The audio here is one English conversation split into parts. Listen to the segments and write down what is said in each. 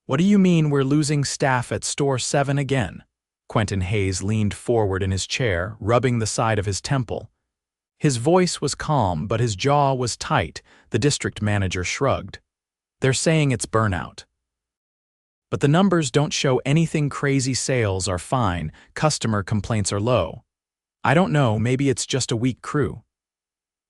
What do you mean we're losing staff at Store 7 again? Quentin Hayes leaned forward in his chair, rubbing the side of his temple. His voice was calm, but his jaw was tight. The district manager shrugged. They're saying it's burnout. But the numbers don't show anything crazy. Sales are fine, customer complaints are low. I don't know, maybe it's just a weak crew.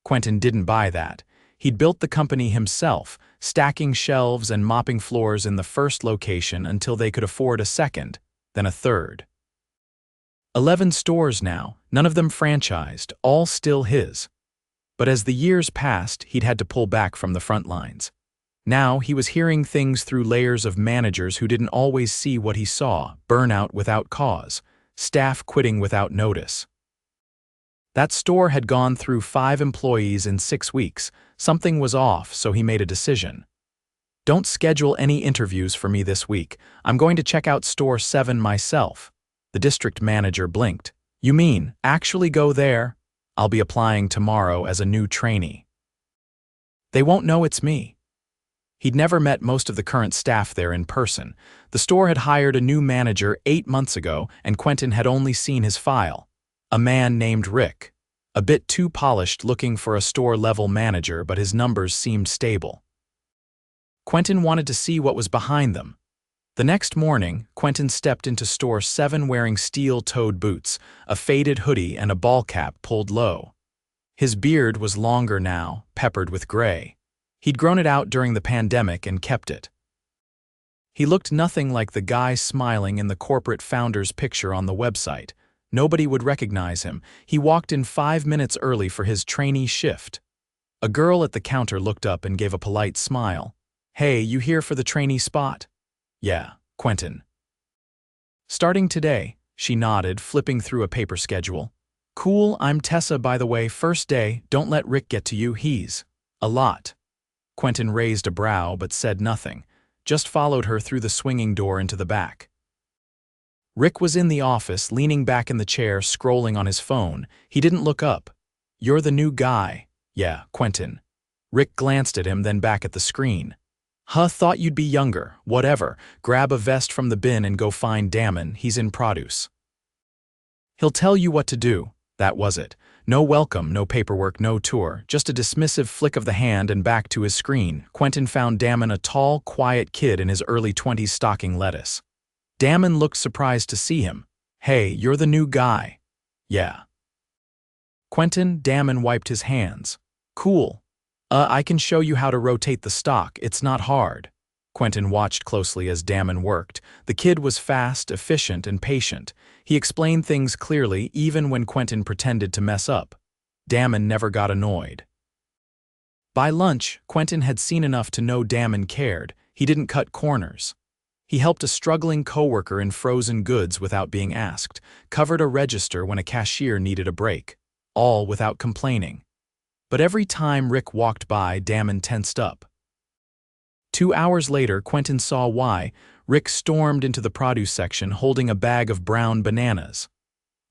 Quentin didn't buy that. He'd built the company himself, stacking shelves and mopping floors in the first location until they could afford a second, then a third. 11 stores now, none of them franchised, all still his. But as the years passed, he'd had to pull back from the front lines. Now he was hearing things through layers of managers who didn't always see what he saw: burnout without cause, staff quitting without notice. That store had gone through 5 employees in 6 weeks. Something was off, so he made a decision. Don't schedule any interviews for me this week. I'm going to check out Store 7 myself. The district manager blinked. You mean, actually go there? I'll be applying tomorrow as a new trainee. They won't know it's me. He'd never met most of the current staff there in person. The store had hired a new manager 8 months ago, and Quentin had only seen his file. A man named Rick. A bit too polished looking for a store-level manager, but his numbers seemed stable. Quentin wanted to see what was behind them. The next morning, Quentin stepped into Store 7 wearing steel-toed boots, a faded hoodie and a ball cap pulled low. His beard was longer now, peppered with gray. He'd grown it out during the pandemic and kept it. He looked nothing like the guy smiling in the corporate founder's picture on the website. Nobody would recognize him. He walked in 5 minutes early for his trainee shift. A girl at the counter looked up and gave a polite smile. Hey, you here for the trainee spot? Yeah, Quentin. Starting today, she nodded, flipping through a paper schedule. Cool, I'm Tessa, by the way, first day, don't let Rick get to you, he's a lot. Quentin raised a brow but said nothing, just followed her through the swinging door into the back. Rick was in the office, leaning back in the chair, scrolling on his phone. He didn't look up. You're the new guy. Yeah, Quentin. Rick glanced at him, then back at the screen. Huh, thought you'd be younger. Whatever. Grab a vest from the bin and go find Damon. He's in produce. He'll tell you what to do. That was it. No welcome, no paperwork, no tour. Just a dismissive flick of the hand and back to his screen. Quentin found Damon, a tall, quiet kid in his early 20s stocking lettuce. Damon looked surprised to see him. Hey, you're the new guy. Yeah. Quentin, Damon wiped his hands. Cool. I can show you how to rotate the stock. It's not hard. Quentin watched closely as Damon worked. The kid was fast, efficient, and patient. He explained things clearly, even when Quentin pretended to mess up. Damon never got annoyed. By lunch, Quentin had seen enough to know Damon cared. He didn't cut corners. He helped a struggling coworker in frozen goods without being asked, covered a register when a cashier needed a break, all without complaining. But every time Rick walked by, Damon tensed up. 2 hours later, Quentin saw why. Rick stormed into the produce section holding a bag of brown bananas.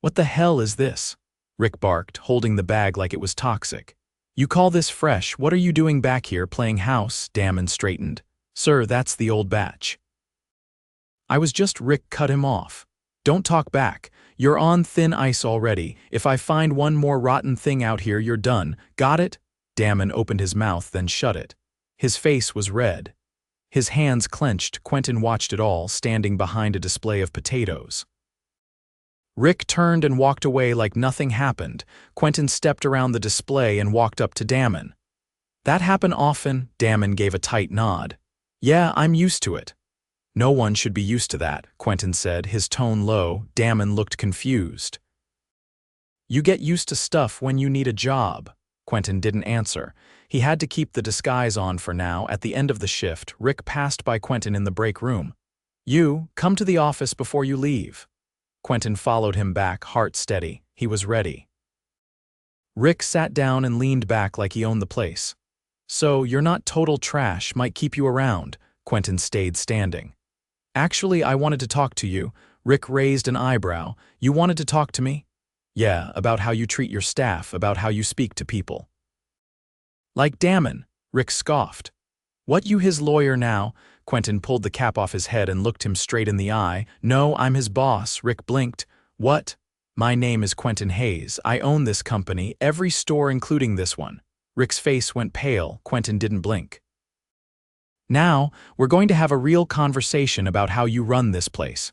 What the hell is this? Rick barked, holding the bag like it was toxic. You call this fresh? What are you doing back here, playing house? Damon straightened. Sir, that's the old batch. I was just— Rick cut him off. Don't talk back. You're on thin ice already. If I find one more rotten thing out here, you're done. Got it? Damon opened his mouth, then shut it. His face was red. His hands clenched. Quentin watched it all, standing behind a display of potatoes. Rick turned and walked away like nothing happened. Quentin stepped around the display and walked up to Damon. That happen often? Damon gave a tight nod. Yeah, I'm used to it. No one should be used to that, Quentin said, his tone low. Damon looked confused. You get used to stuff when you need a job. Quentin didn't answer. He had to keep the disguise on for now. At the end of the shift, Rick passed by Quentin in the break room. You, come to the office before you leave. Quentin followed him back, heart steady. He was ready. Rick sat down and leaned back like he owned the place. So, you're not total trash, might keep you around. Quentin stayed standing. Actually, I wanted to talk to you. Rick raised an eyebrow. You wanted to talk to me? Yeah, about how you treat your staff, about how you speak to people. Like Damon, Rick scoffed. What, you his lawyer now? Quentin pulled the cap off his head and looked him straight in the eye. "No, I'm his boss," Rick blinked. "What?" "My name is Quentin Hayes. I own this company, every store including this one." Rick's face went pale. Quentin didn't blink. "Now, we're going to have a real conversation about how you run this place."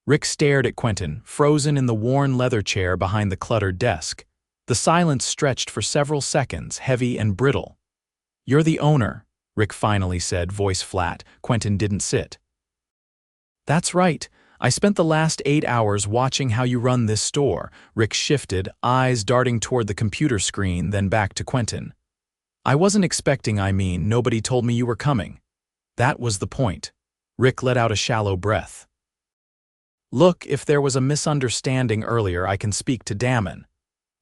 Rick stared at Quentin, frozen in the worn leather chair behind the cluttered desk. The silence stretched for several seconds, heavy and brittle. "You're the owner," Rick finally said, voice flat. Quentin didn't sit. "That's right. I spent the last 8 hours watching how you run this store." Rick shifted, eyes darting toward the computer screen, then back to Quentin. "I wasn't expecting, nobody told me you were coming." That was the point. Rick let out a shallow breath. "Look, if there was a misunderstanding earlier, I can speak to Damon.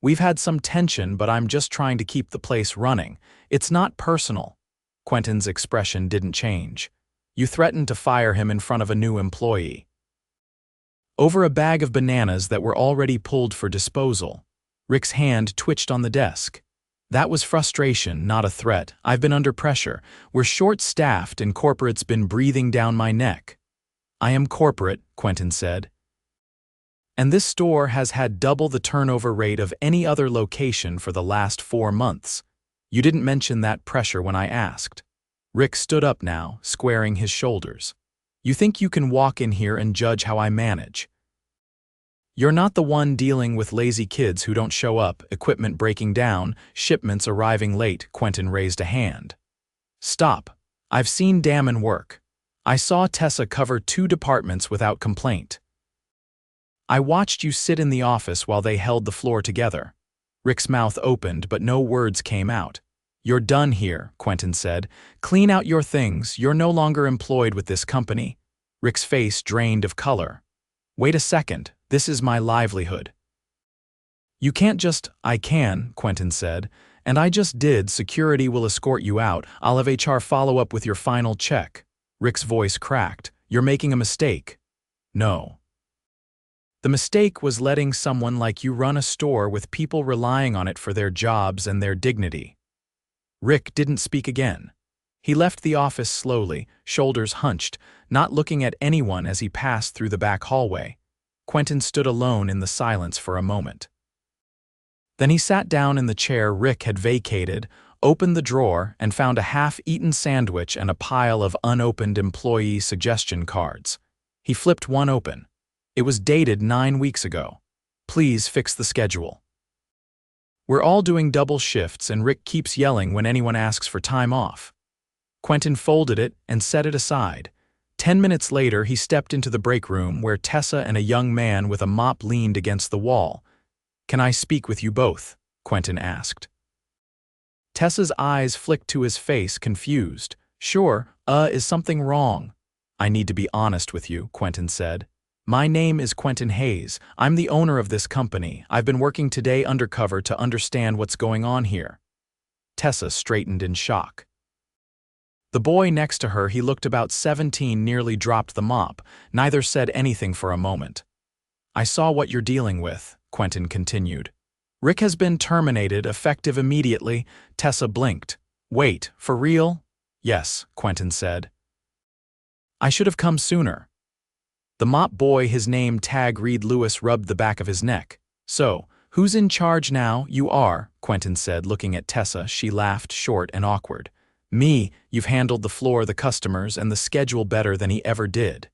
We've had some tension, but I'm just trying to keep the place running. It's not personal." Quentin's expression didn't change. "You threatened to fire him in front of a new employee. Over a bag of bananas that were already pulled for disposal." Rick's hand twitched on the desk. "That was frustration, not a threat. I've been under pressure. We're short-staffed and corporate's been breathing down my neck." "I am corporate," Quentin said. "And this store has had double the turnover rate of any other location for the last 4 months. You didn't mention that pressure when I asked." Rick stood up now, squaring his shoulders. "You think you can walk in here and judge how I manage? You're not the one dealing with lazy kids who don't show up, equipment breaking down, shipments arriving late." Quentin raised a hand. "Stop. I've seen Damon work. I saw Tessa cover 2 departments without complaint. I watched you sit in the office while they held the floor together." Rick's mouth opened, but no words came out. "You're done here," Quentin said. "Clean out your things. You're no longer employed with this company." Rick's face drained of color. "Wait a second. This is my livelihood." "You can't just—" "I can," Quentin said. "And I just did. Security will escort you out. I'll have HR follow up with your final check." Rick's voice cracked. "You're making a mistake." "No. The mistake was letting someone like you run a store with people relying on it for their jobs and their dignity." Rick didn't speak again. He left the office slowly, shoulders hunched, not looking at anyone as he passed through the back hallway. Quentin stood alone in the silence for a moment. Then he sat down in the chair Rick had vacated, opened the drawer, and found a half-eaten sandwich and a pile of unopened employee suggestion cards. He flipped one open. It was dated 9 weeks ago. "Please fix the schedule. We're all doing double shifts and Rick keeps yelling when anyone asks for time off." Quentin folded it and set it aside. 10 minutes later, he stepped into the break room where Tessa and a young man with a mop leaned against the wall. "Can I speak with you both?" Quentin asked. Tessa's eyes flicked to his face, confused. "Sure, is something wrong?" "I need to be honest with you," Quentin said. "My name is Quentin Hayes. I'm the owner of this company. I've been working today undercover to understand what's going on here." Tessa straightened in shock. The boy next to her, he looked about 17, nearly dropped the mop. Neither said anything for a moment. "I saw what you're dealing with," Quentin continued. "Rick has been terminated, effective immediately." Tessa blinked. "Wait, for real?" "Yes," Quentin said. "I should have come sooner." The mop boy, his name Tag Reed Lewis, rubbed the back of his neck. "So, who's in charge now?" "You are," Quentin said, looking at Tessa. She laughed, short and awkward. "Me, you've handled the floor, the customers, and the schedule better than he ever did.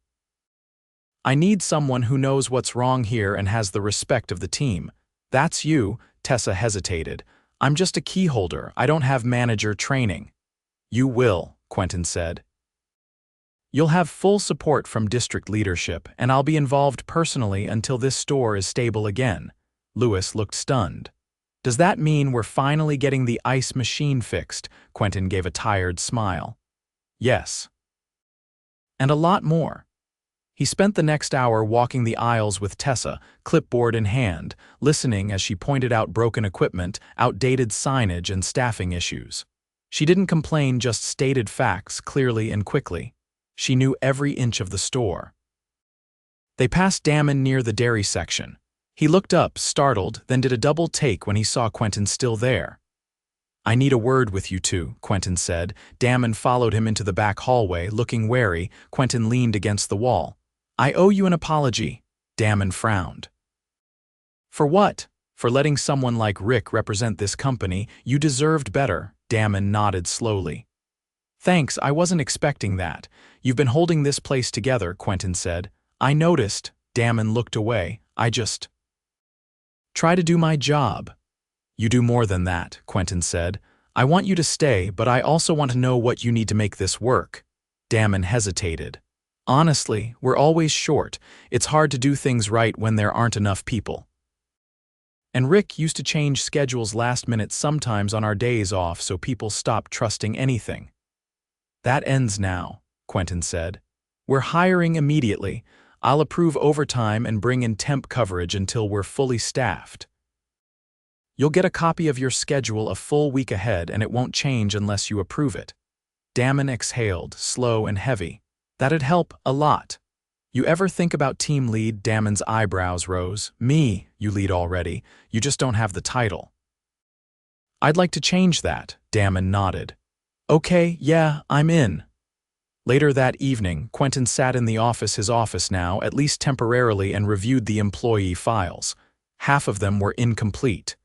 I need someone who knows what's wrong here and has the respect of the team." "That's you," Tessa hesitated. "I'm just a key holder. I don't have manager training." "You will," Quentin said. "You'll have full support from district leadership, and I'll be involved personally until this store is stable again." Lewis looked stunned. "Does that mean we're finally getting the ice machine fixed?" Quentin gave a tired smile. "Yes. And a lot more." He spent the next hour walking the aisles with Tessa, clipboard in hand, listening as she pointed out broken equipment, outdated signage, and staffing issues. She didn't complain, just stated facts clearly and quickly. She knew every inch of the store. They passed Damon near the dairy section. He looked up, startled, then did a double take when he saw Quentin still there. I need a word with you two, Quentin said. Damon followed him into the back hallway, looking wary. Quentin leaned against the wall. I owe you an apology. Damon frowned. For what? For letting someone like Rick represent this company. You deserved better. Damon nodded slowly. Thanks, I wasn't expecting that. You've been holding this place together, Quentin said. I noticed. Damon looked away. I just try to do my job. You do more than that, Quentin said. I want you to stay, but I also want to know what you need to make this work. Damon hesitated. Honestly, we're always short. It's hard to do things right when there aren't enough people. And Rick used to change schedules last minute sometimes on our days off so people stopped trusting anything. That ends now, Quentin said. We're hiring immediately. I'll approve overtime and bring in temp coverage until we're fully staffed. You'll get a copy of your schedule a full week ahead and it won't change unless you approve it. Damon exhaled, slow and heavy. That'd help a lot. You ever think about team lead? Damon's eyebrows rose. Me, you lead already. You just don't have the title. I'd like to change that, Damon nodded. Okay, yeah, I'm in. Later that evening, Quentin sat in his office now, at least temporarily, and reviewed the employee files. Half of them were incomplete.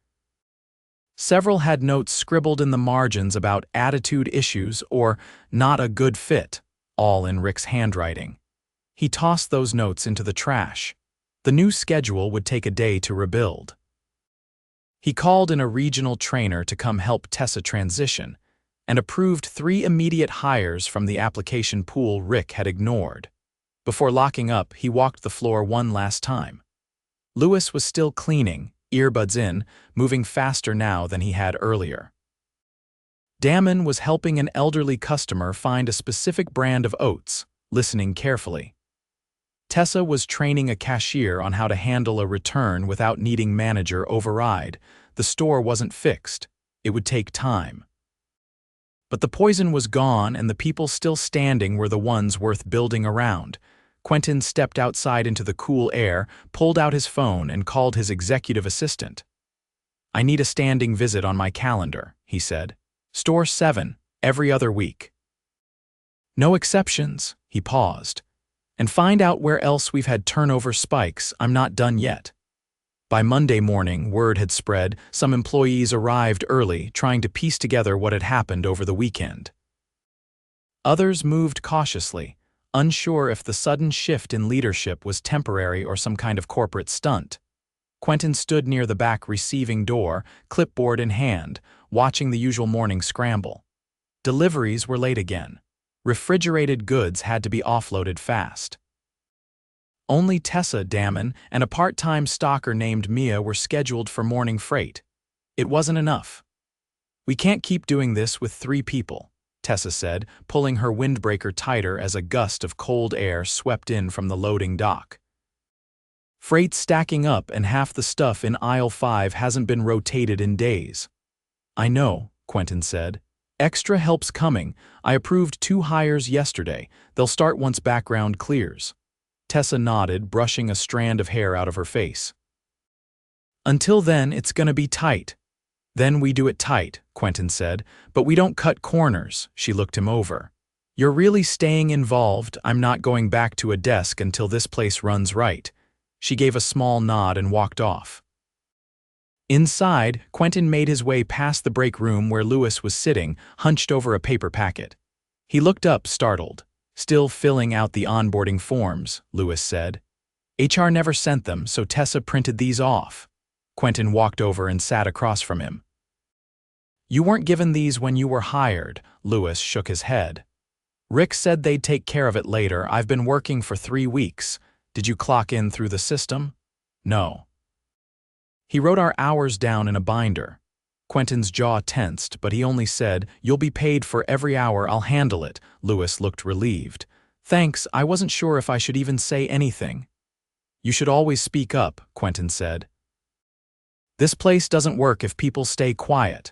Several had notes scribbled in the margins about attitude issues or not a good fit, all in Rick's handwriting. He tossed those notes into the trash. The new schedule would take a day to rebuild. He called in a regional trainer to come help Tessa transition, and approved 3 immediate hires from the application pool Rick had ignored. Before locking up, he walked the floor one last time. Lewis was still cleaning, earbuds in, moving faster now than he had earlier. Damon was helping an elderly customer find a specific brand of oats, listening carefully. Tessa was training a cashier on how to handle a return without needing manager override. The store wasn't fixed. It would take time. But the poison was gone and the people still standing were the ones worth building around. Quentin stepped outside into the cool air, pulled out his phone and called his executive assistant. I need a standing visit on my calendar, he said. Store 7, every other week. No exceptions, he paused. And find out where else we've had turnover spikes. I'm not done yet. By Monday morning, word had spread. Some employees arrived early, trying to piece together what had happened over the weekend. Others moved cautiously, unsure if the sudden shift in leadership was temporary or some kind of corporate stunt. Quentin stood near the back receiving door, clipboard in hand, watching the usual morning scramble. Deliveries were late again. Refrigerated goods had to be offloaded fast. Only Tessa, Damon, and a part-time stocker named Mia were scheduled for morning freight. It wasn't enough. We can't keep doing this with 3 people, Tessa said, pulling her windbreaker tighter as a gust of cold air swept in from the loading dock. Freight's stacking up and half the stuff in aisle 5 hasn't been rotated in days. I know, Quentin said. Extra help's coming. I approved 2 hires yesterday. They'll start once background clears. Tessa nodded, brushing a strand of hair out of her face. Until then, it's gonna be tight. Then we do it tight, Quentin said, but we don't cut corners. She looked him over. You're really staying involved. I'm not going back to a desk until this place runs right. She gave a small nod and walked off. Inside, Quentin made his way past the break room where Lewis was sitting, hunched over a paper packet. He looked up, startled. Still filling out the onboarding forms, Lewis said. HR never sent them, so Tessa printed these off. Quentin walked over and sat across from him. You weren't given these when you were hired, Lewis shook his head. Rick said they'd take care of it later. I've been working for 3 weeks. Did you clock in through the system? No. He wrote our hours down in a binder. Quentin's jaw tensed, but he only said, You'll be paid for every hour. I'll handle it. Lewis looked relieved. Thanks, I wasn't sure if I should even say anything. You should always speak up, Quentin said. This place doesn't work if people stay quiet.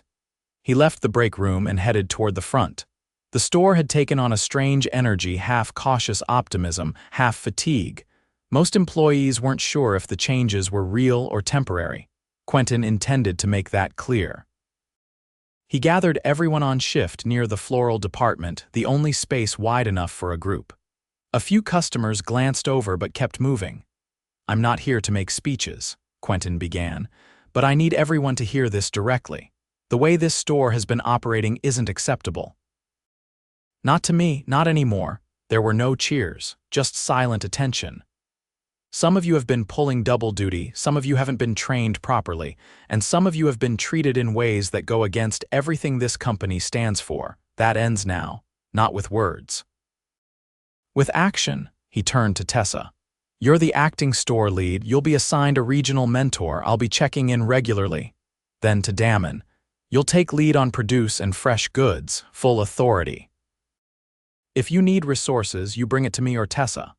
He left the break room and headed toward the front. The store had taken on a strange energy, half cautious optimism, half fatigue. Most employees weren't sure if the changes were real or temporary. Quentin intended to make that clear. He gathered everyone on shift near the floral department, the only space wide enough for a group. A few customers glanced over but kept moving. "I'm not here to make speeches," Quentin began, "but I need everyone to hear this directly. The way this store has been operating isn't acceptable." "Not to me, not anymore." There were no cheers, just silent attention. "Some of you have been pulling double duty, some of you haven't been trained properly, and some of you have been treated in ways that go against everything this company stands for. That ends now, not with words. With action." He turned to Tessa. "You're the acting store lead, you'll be assigned a regional mentor, I'll be checking in regularly." Then to Damon, "You'll take lead on produce and fresh goods, full authority. If you need resources, you bring it to me or Tessa."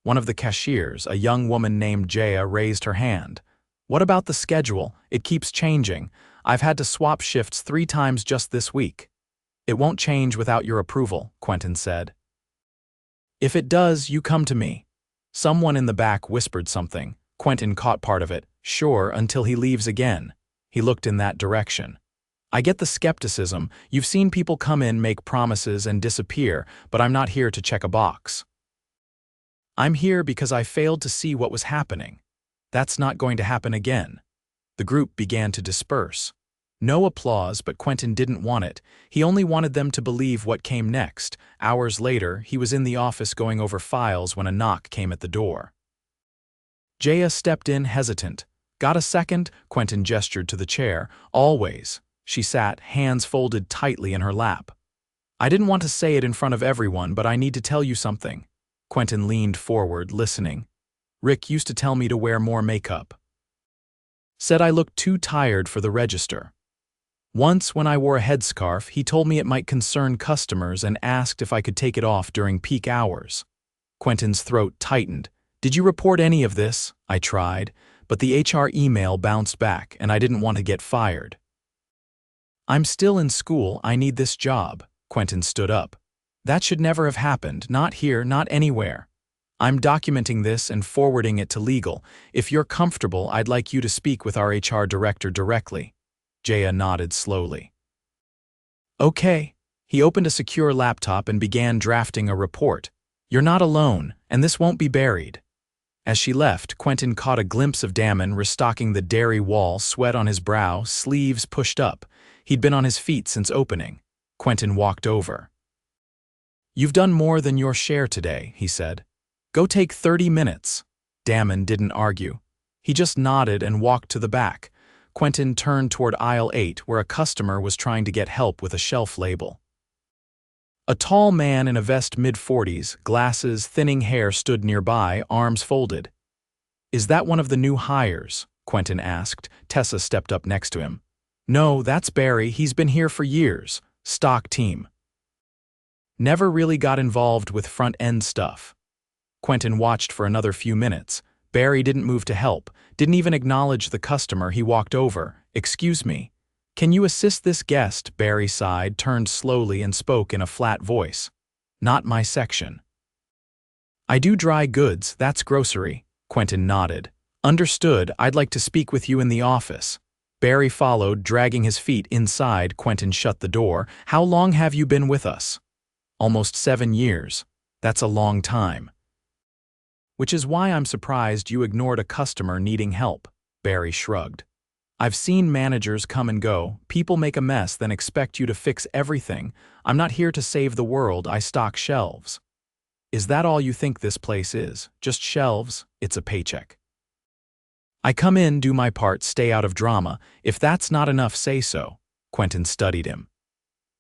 One of the cashiers, a young woman named Jaya, raised her hand. "What about the schedule? It keeps changing. I've had to swap shifts 3 times just this week." "It won't change without your approval," Quentin said. "If it does, you come to me." Someone in the back whispered something. Quentin caught part of it. "Sure, until he leaves again." He looked in that direction. "I get the skepticism. You've seen people come in, make promises, and disappear, but I'm not here to check a box. I'm here because I failed to see what was happening. That's not going to happen again." The group began to disperse. No applause, but Quentin didn't want it. He only wanted them to believe what came next. Hours later, he was in the office going over files when a knock came at the door. Jaya stepped in, hesitant. "Got a second?" Quentin gestured to the chair. "Always." She sat, hands folded tightly in her lap. "I didn't want to say it in front of everyone, but I need to tell you something." Quentin leaned forward, listening. "Rick used to tell me to wear more makeup. Said I looked too tired for the register. Once, when I wore a headscarf, he told me it might concern customers and asked if I could take it off during peak hours." Quentin's throat tightened. "Did you report any of this?" "I tried, but the HR email bounced back, and I didn't want to get fired." "I'm still in school, I need this job." Quentin stood up. "That should never have happened, not here, not anywhere. I'm documenting this and forwarding it to legal. If you're comfortable, I'd like you to speak with our HR director directly." Jaya nodded slowly. "Okay." He opened a secure laptop and began drafting a report. "You're not alone, and this won't be buried." As she left, Quentin caught a glimpse of Damon restocking the dairy wall, sweat on his brow, sleeves pushed up. He'd been on his feet since opening. Quentin walked over. "You've done more than your share today," he said. "Go take 30 minutes. Damon didn't argue. He just nodded and walked to the back. Quentin turned toward aisle 8, where a customer was trying to get help with a shelf label. A tall man in a vest mid-40s, glasses, thinning hair stood nearby, arms folded. "Is that one of the new hires?" Quentin asked. Tessa stepped up next to him. "No, that's Barry. He's been here for years. Stock team. Never really got involved with front-end stuff." Quentin watched for another few minutes. Barry didn't move to help, didn't even acknowledge the customer. He walked over. "Excuse me. Can you assist this guest?" Barry sighed, turned slowly, and spoke in a flat voice. "Not my section." "I do dry goods, that's grocery." Quentin nodded. "Understood, I'd like to speak with you in the office." Barry followed, dragging his feet inside. Quentin shut the door. "How long have you been with us?" "Almost 7 years. That's a long time." "Which is why I'm surprised you ignored a customer needing help." Barry shrugged. "I've seen managers come and go. People make a mess, then expect you to fix everything. I'm not here to save the world, I stock shelves." "Is that all you think this place is? Just shelves? It's a paycheck." "I come in, do my part, stay out of drama. If that's not enough, say so." Quentin studied him.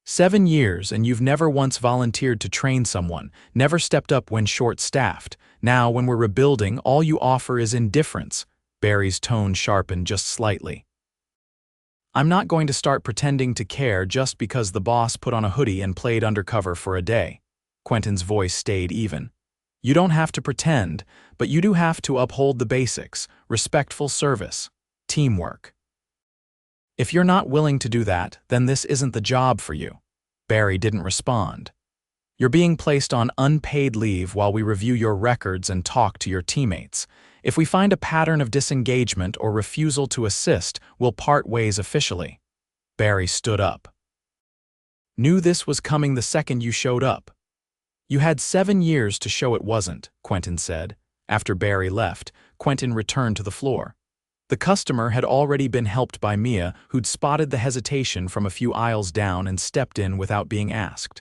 7 years, and you've never once volunteered to train someone, never stepped up when short-staffed. Now, when we're rebuilding, all you offer is indifference." Barry's tone sharpened just slightly. "I'm not going to start pretending to care just because the boss put on a hoodie and played undercover for a day." Quentin's voice stayed even. "You don't have to pretend, but you do have to uphold the basics: respectful service, teamwork. If you're not willing to do that, then this isn't the job for you." Barry didn't respond. "You're being placed on unpaid leave while we review your records and talk to your teammates. If we find a pattern of disengagement or refusal to assist, we'll part ways officially." Barry stood up. Knew this was coming the second you showed up. You had 7 years to show it wasn't, Quentin said. After Barry left, Quentin returned to the floor. The customer had already been helped by Mia, who'd spotted the hesitation from a few aisles down and stepped in without being asked.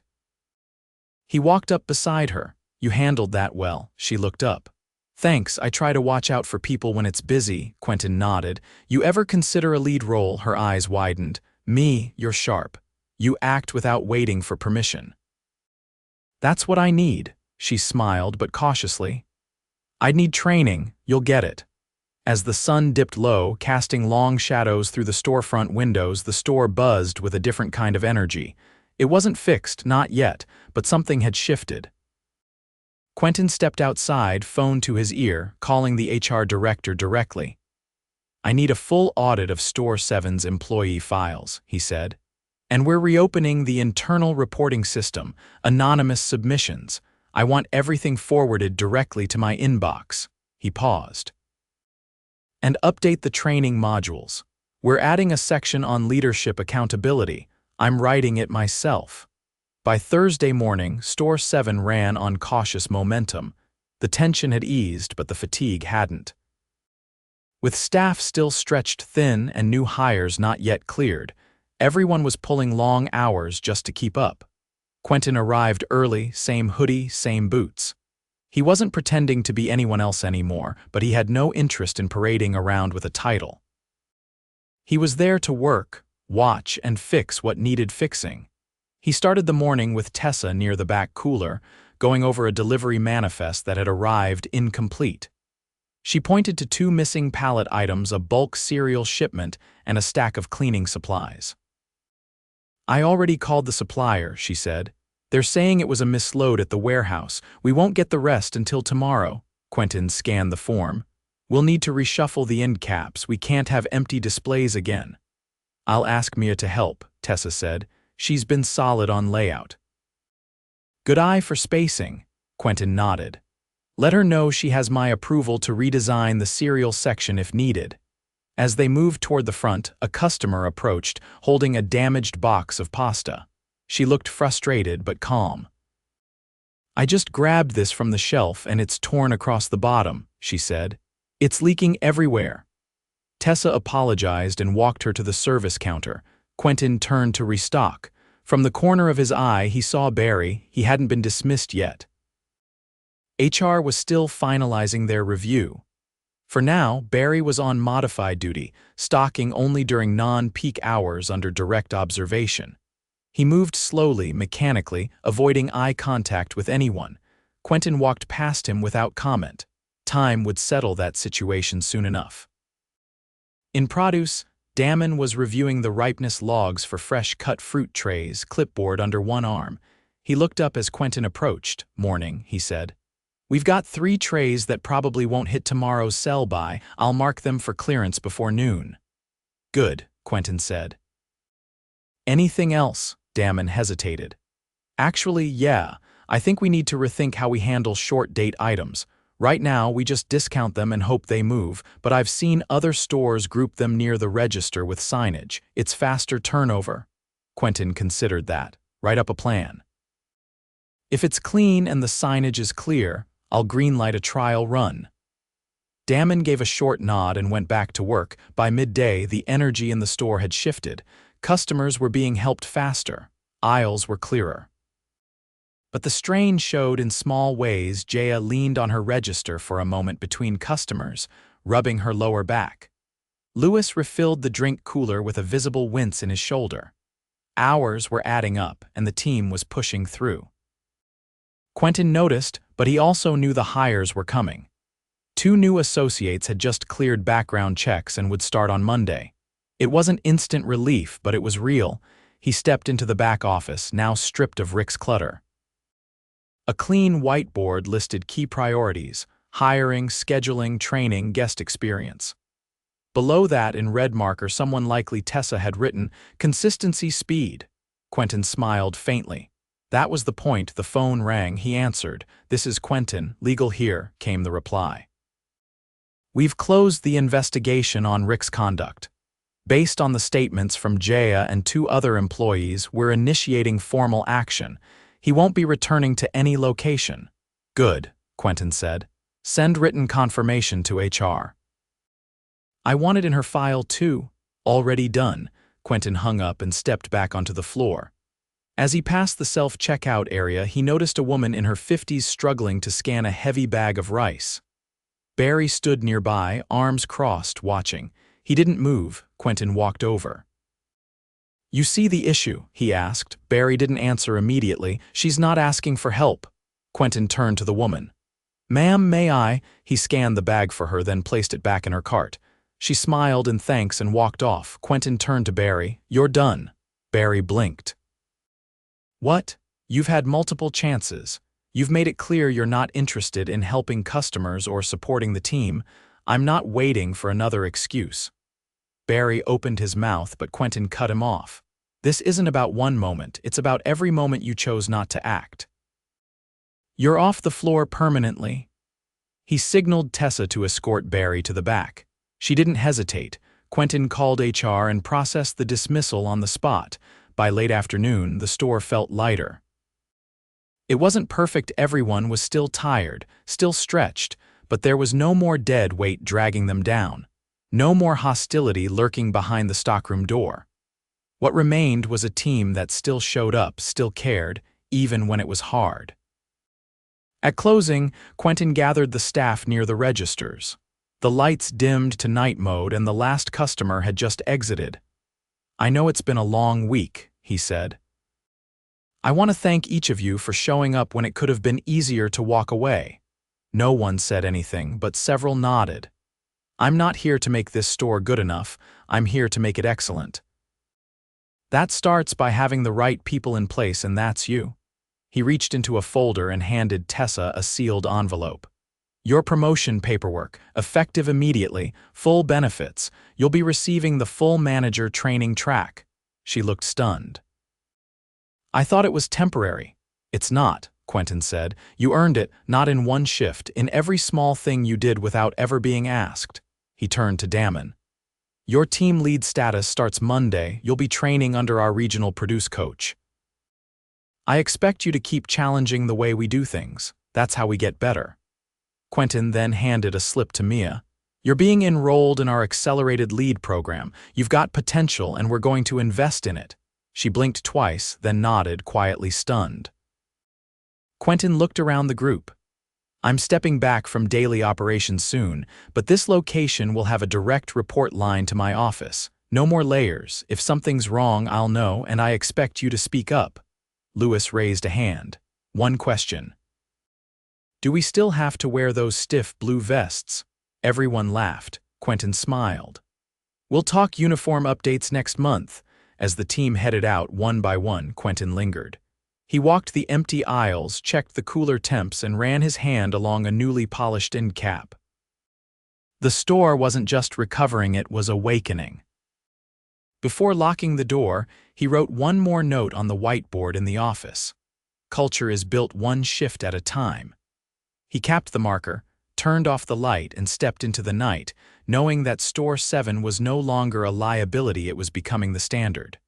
He walked up beside her. You handled that well, she looked up. Thanks, I try to watch out for people when it's busy, Quentin nodded. You ever consider a lead role? Her eyes widened. Me, you're sharp. You act without waiting for permission. That's what I need, she smiled, but cautiously. I'd need training, you'll get it. As the sun dipped low, casting long shadows through the storefront windows, the store buzzed with a different kind of energy. It wasn't fixed, not yet, but something had shifted. Quentin stepped outside, phone to his ear, calling the HR director directly. I need a full audit of Store 7's employee files, he said. And we're reopening the internal reporting system, anonymous submissions. I want everything forwarded directly to my inbox. He paused. And update the training modules. We're adding a section on leadership accountability. I'm writing it myself. By Thursday morning, Store 7 ran on cautious momentum. The tension had eased, but the fatigue hadn't. With staff still stretched thin and new hires not yet cleared, everyone was pulling long hours just to keep up. Quentin arrived early, same hoodie, same boots. He wasn't pretending to be anyone else anymore, but he had no interest in parading around with a title. He was there to work, watch, and fix what needed fixing. He started the morning with Tessa near the back cooler, going over a delivery manifest that had arrived incomplete. She pointed to 2 missing pallet items, a bulk cereal shipment, and a stack of cleaning supplies. I already called the supplier, she said. They're saying it was a misload at the warehouse. We won't get the rest until tomorrow. Quentin scanned the form. We'll need to reshuffle the end caps. We can't have empty displays again. I'll ask Mia to help, Tessa said. She's been solid on layout. Good eye for spacing, Quentin nodded. Let her know she has my approval to redesign the cereal section if needed. As they moved toward the front, a customer approached, holding a damaged box of pasta. She looked frustrated but calm. I just grabbed this from the shelf and it's torn across the bottom, she said. It's leaking everywhere. Tessa apologized and walked her to the service counter. Quentin turned to restock. From the corner of his eye, he saw Barry. He hadn't been dismissed yet. HR was still finalizing their review. For now, Barry was on modified duty, stocking only during non-peak hours under direct observation. He moved slowly, mechanically, avoiding eye contact with anyone. Quentin walked past him without comment. Time would settle that situation soon enough. In produce, Damon was reviewing the ripeness logs for fresh-cut fruit trays, clipboard under one arm. He looked up as Quentin approached. Morning, he said. We've got 3 trays that probably won't hit tomorrow's sell-by. I'll mark them for clearance before noon. Good, Quentin said. Anything else? Damon hesitated. Actually, yeah. I think we need to rethink how we handle short-date items. Right now, we just discount them and hope they move, but I've seen other stores group them near the register with signage. It's faster turnover. Quentin considered that. Write up a plan. If it's clean and the signage is clear, I'll greenlight a trial run. Damon gave a short nod and went back to work. By midday, the energy in the store had shifted. Customers were being helped faster. Aisles were clearer. But the strain showed in small ways. Jaya leaned on her register for a moment between customers, rubbing her lower back. Lewis refilled the drink cooler with a visible wince in his shoulder. Hours were adding up, and the team was pushing through. Quentin noticed, but he also knew the hires were coming. 2 new associates had just cleared background checks and would start on Monday. It wasn't instant relief, but it was real. He stepped into the back office, now stripped of Rick's clutter. A clean whiteboard listed key priorities: hiring, scheduling, training, guest experience. Below that, in red marker, someone likely Tessa had written, consistency, speed. Quentin smiled faintly. That was the point. The phone rang. He answered. This is Quentin, legal here, came the reply. We've closed the investigation on Rick's conduct. Based on the statements from Jaya and two other employees, we're initiating formal action. He won't be returning to any location. Good, Quentin said. Send written confirmation to HR. I want it in her file too. Already done. Quentin hung up and stepped back onto the floor. As he passed the self-checkout area, he noticed a woman in her 50s struggling to scan a heavy bag of rice. Barry stood nearby, arms crossed, watching. He didn't move. Quentin walked over. "You see the issue?" he asked. Barry didn't answer immediately. "She's not asking for help." Quentin turned to the woman. "Ma'am, may I?" He scanned the bag for her, then placed it back in her cart. She smiled in thanks and walked off. Quentin turned to Barry. "You're done." Barry blinked. "What? You've had multiple chances. You've made it clear you're not interested in helping customers or supporting the team. I'm not waiting for another excuse." Barry opened his mouth, but Quentin cut him off. "This isn't about one moment, it's about every moment you chose not to act. You're off the floor permanently." He signaled Tessa to escort Barry to the back. She didn't hesitate. Quentin called HR and processed the dismissal on the spot. By late afternoon, the store felt lighter. It wasn't perfect, everyone was still tired, still stretched, but there was no more dead weight dragging them down. No more hostility lurking behind the stockroom door. What remained was a team that still showed up, still cared, even when it was hard. At closing, Quentin gathered the staff near the registers. The lights dimmed to night mode and the last customer had just exited. "I know it's been a long week," he said. "I want to thank each of you for showing up when it could have been easier to walk away." No one said anything, but several nodded. "I'm not here to make this store good enough, I'm here to make it excellent." That starts by having the right people in place, and that's you. He reached into a folder and handed Tessa a sealed envelope. "Your promotion paperwork, effective immediately, full benefits. You'll be receiving the full manager training track." She looked stunned. "I thought it was temporary." "It's not," Quentin said. "You earned it, not in one shift, in every small thing you did without ever being asked." He turned to Damon. "Your team lead status starts Monday. You'll be training under our regional produce coach. I expect you to keep challenging the way we do things. That's how we get better." Quentin then handed a slip to Mia. "You're being enrolled in our accelerated lead program. You've got potential and we're going to invest in it." She blinked twice, then nodded, quietly stunned. Quentin looked around the group. "I'm stepping back from daily operations soon, but this location will have a direct report line to my office. No more layers. If something's wrong, I'll know, and I expect you to speak up." Lewis raised a hand. "One question. Do we still have to wear those stiff blue vests?" Everyone laughed. Quentin smiled. "We'll talk uniform updates next month." As the team headed out one by one, Quentin lingered. He walked the empty aisles, checked the cooler temps, and ran his hand along a newly polished end cap. The store wasn't just recovering, it was awakening. Before locking the door, he wrote one more note on the whiteboard in the office. "Culture is built one shift at a time." He capped the marker, turned off the light, and stepped into the night, knowing that Store 7 was no longer a liability, it was becoming the standard.